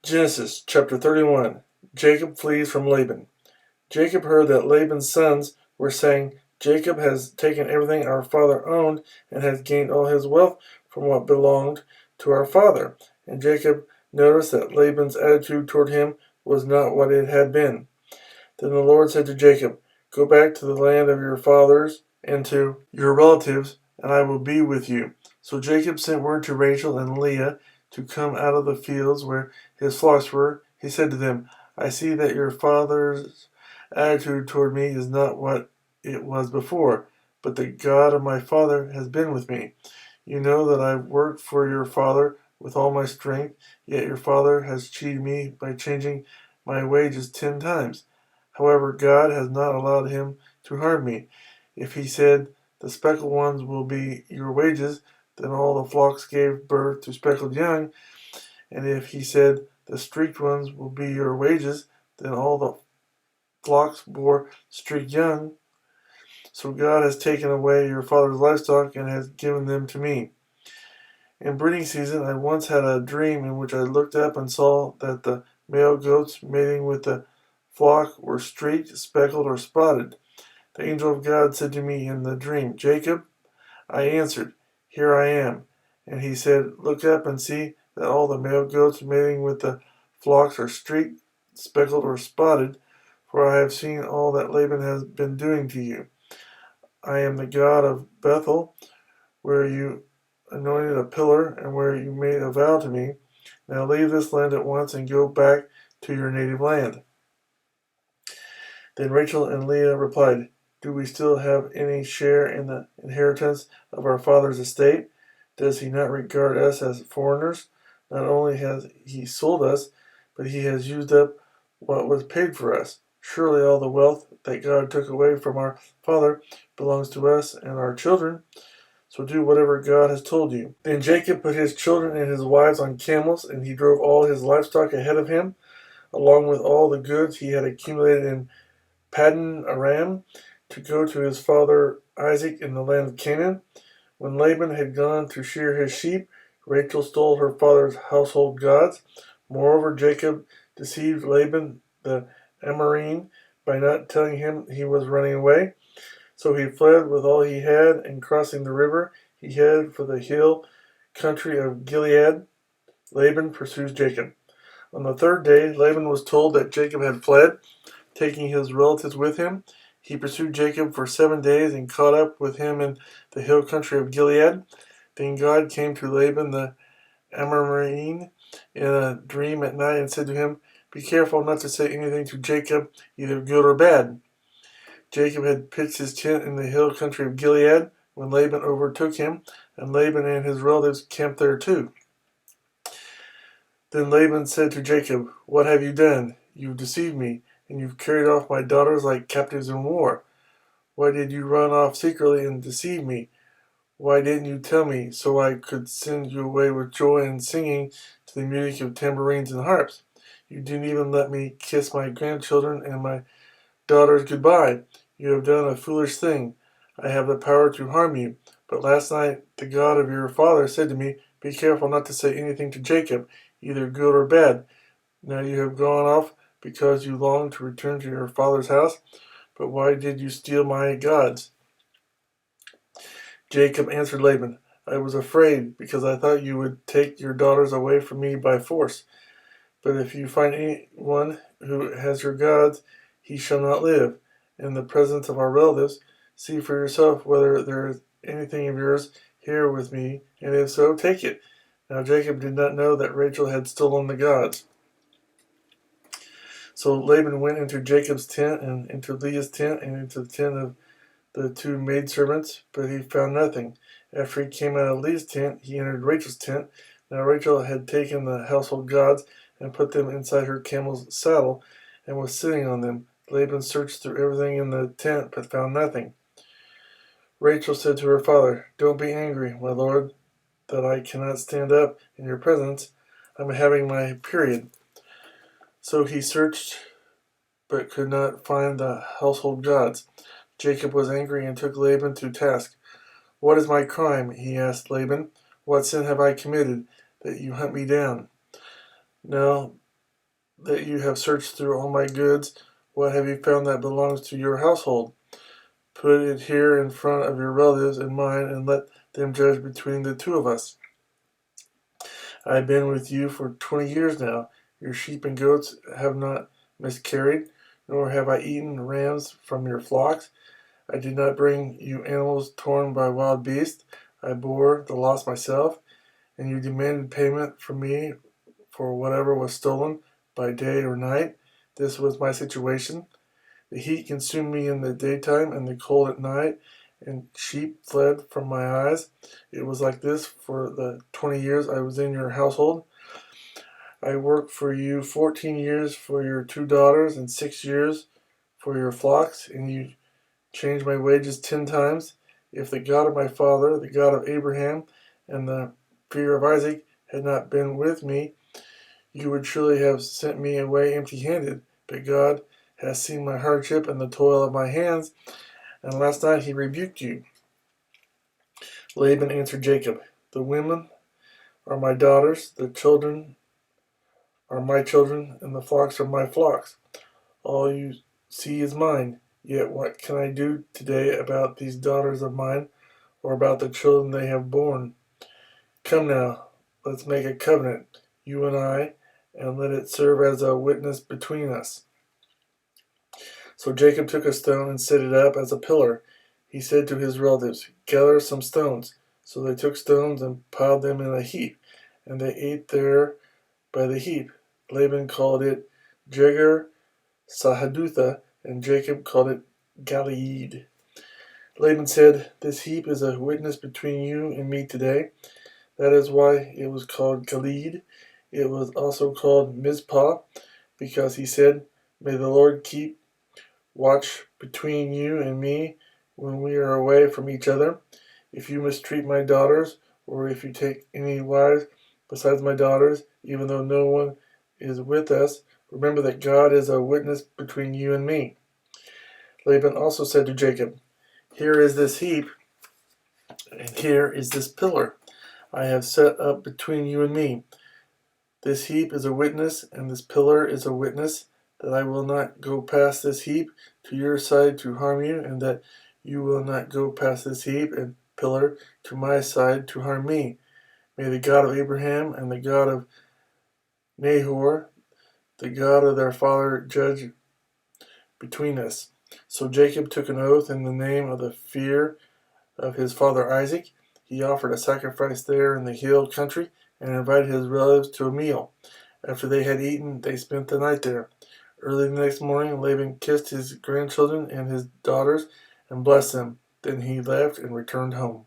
Genesis chapter 31. Jacob flees from Laban. Jacob heard that Laban's sons were saying, Jacob has taken everything our father owned and has gained all his wealth from what belonged to our father. And Jacob noticed that Laban's attitude toward him was not what it had been. Then the Lord said to Jacob, Go back to the land of your fathers and to your relatives, and I will be with you. So Jacob sent word to Rachel and Leah to come out of the fields where his flocks were. He said to them, I see that your father's attitude toward me is not what it was before, but the God of my father has been with me. You know that I worked for your father with all my strength, yet your father has cheated me by changing my wages 10 times. However, God has not allowed him to harm me. If he said, The speckled ones will be your wages, then all the flocks gave birth to speckled young. And if he said, The streaked ones will be your wages, then all the flocks bore streaked young. So God has taken away your father's livestock and has given them to me. In breeding season, I once had a dream in which I looked up and saw that the male goats mating with the flock were streaked, speckled, or spotted. The angel of God said to me in the dream, Jacob. I answered, Here I am. And he said, Look up and see that all the male goats mating with the flocks are streaked, speckled, or spotted, for I have seen all that Laban has been doing to you. I am the God of Bethel, where you anointed a pillar and where you made a vow to me. Now leave this land at once and go back to your native land. Then Rachel and Leah replied, Do we still have any share in the inheritance of our father's estate? Does he not regard us as foreigners? Not only has he sold us, but he has used up what was paid for us. Surely all the wealth that God took away from our father belongs to us and our children. So do whatever God has told you. Then Jacob put his children and his wives on camels, and he drove all his livestock ahead of him, along with all the goods he had accumulated in Paddan Aram, to go to his father Isaac in the land of Canaan. When Laban had gone to shear his sheep, Rachel stole her father's household gods. Moreover, Jacob deceived Laban the Amorine by not telling him he was running away. So he fled with all he had, and crossing the river, he headed for the hill country of Gilead. Laban pursues Jacob. On the third day, Laban was told that Jacob had fled, taking his relatives with him. He pursued Jacob for 7 days and caught up with him in the hill country of Gilead. Then God came to Laban the Amorine in a dream at night and said to him, Be careful not to say anything to Jacob, either good or bad. Jacob had pitched his tent in the hill country of Gilead when Laban overtook him, and Laban and his relatives camped there too. Then Laban said to Jacob, What have you done? You've deceived me, and you've carried off my daughters like captives in war. Why did you run off secretly and deceive me? Why didn't you tell me, so I could send you away with joy and singing to the music of tambourines and harps? You didn't even let me kiss my grandchildren and my daughters goodbye. You have done a foolish thing. I have the power to harm you. But last night the God of your father said to me, Be careful not to say anything to Jacob, either good or bad. Now you have gone off because you long to return to your father's house. But why did you steal my gods? Jacob answered Laban, I was afraid, because I thought you would take your daughters away from me by force. But if you find anyone who has your gods, he shall not live. In the presence of our relatives, see for yourself whether there is anything of yours here with me, and if so, take it. Now Jacob did not know that Rachel had stolen the gods. So Laban went into Jacob's tent, and into Leah's tent, and into the tent of the 2 maidservants, but he found nothing. After he came out of Leah's tent, he entered Rachel's tent. Now Rachel had taken the household gods and put them inside her camel's saddle, and was sitting on them. Laban searched through everything in the tent, but found nothing. Rachel said to her father, Don't be angry, my lord, that I cannot stand up in your presence. I'm having my period. So he searched, but could not find the household gods. Jacob was angry and took Laban to task. What is my crime? He asked Laban. What sin have I committed, that you hunt me down? Now that you have searched through all my goods. What have you found that belongs to your household? Put it here in front of your relatives and mine, and let them judge between the two of us. I have been with you for 20 years now. Your sheep and goats have not miscarried, nor have I eaten rams from your flocks. I did not bring you animals torn by wild beasts. I bore the loss myself, and you demanded payment from me for whatever was stolen by day or night. This was my situation. The heat consumed me in the daytime and the cold at night, and sheep fled from my eyes. It was like this for the 20 years I was in your household. I worked for you 14 years for your 2 daughters and 6 years for your flocks, and you changed my wages 10 times. If the God of my father, the God of Abraham, and the fear of Isaac had not been with me, you would surely have sent me away empty-handed. But God has seen my hardship and the toil of my hands, and last night he rebuked you. Laban answered Jacob, the women are my daughters, the children are my children, and the flocks are my flocks. All you see is mine. Yet what can I do today about these daughters of mine, or about the children they have borne? Come now, let's make a covenant, you and I, and let it serve as a witness between us. So Jacob took a stone and set it up as a pillar. He said to his relatives, gather some stones. So they took stones and piled them in a heap, and they ate there by the heap. Laban called it Jegar Sahadutha, and Jacob called it Galeed. Laban said, this heap is a witness between you and me today. That is why it was called Galeed. It was also called Mizpah, because he said, may the Lord keep watch between you and me when we are away from each other. If you mistreat my daughters, or if you take any wives besides my daughters, even though no one is with us, remember that God is a witness between you and me. Laban also said to Jacob, here is this heap, and here is this pillar I have set up between you and me. This heap is a witness, and this pillar is a witness that I will not go past this heap to your side to harm you, and that you will not go past this heap and pillar to my side to harm me. May the God of Abraham and the God of Nahor, the God of their father, judge between us. So Jacob took an oath in the name of the fear of his father Isaac. He offered a sacrifice there in the hill country and invited his relatives to a meal. After they had eaten, they spent the night there. Early the next morning, Laban kissed his grandchildren and his daughters and blessed them. Then he left and returned home.